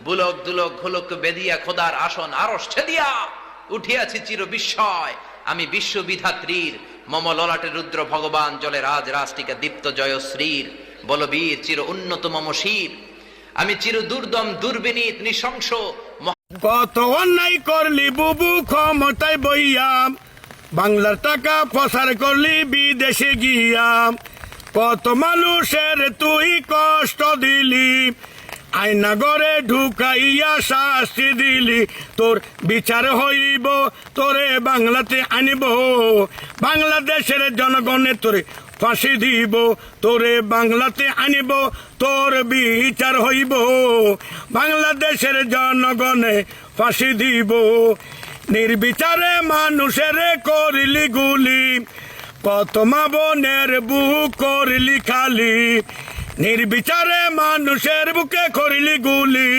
Bullock দুলক ঘোলক বেদিয়া খোদার আসন আরশ ছেদিয়া উঠিয়াছি চির বিস্ময়, আমি বিশ্ববিধাত্রীর। মম ললাটে রুদ্র ভগবান জলে রাজ রাষ্ট্রিকা দীপ্ত জয়শ্রীর। বলবীর চির উন্নত মম শির, আমি চির দুর্দম দুর্বিনীত নৃশংস। কত অন্যায় করলি বুবু ক্ষমতায় বইয়াম, বাংলার টাকা প্রসার করলি বিদেশে গিয়াম। কত মানুষের তুই কষ্ট দিলি, আয়না ঘরে ঢুকাইয়া শাস্তি দিলি। তোর বিচার হইব, তোরে বাংলাতে আনিব, বাংলাদেশের জনগণের তোরে ফাঁসি দিব। তোরে বাংলাতে আনিব, তোর বিচার হইব, বাংলাদেশের জনগণে ফাঁসি দিব। নির্বিচারে মানুষের করিলি গুলি, কত মা বোনের বুক করিলি খালি। নির্বিচারে মানুষের বুকে করিলি গুলি।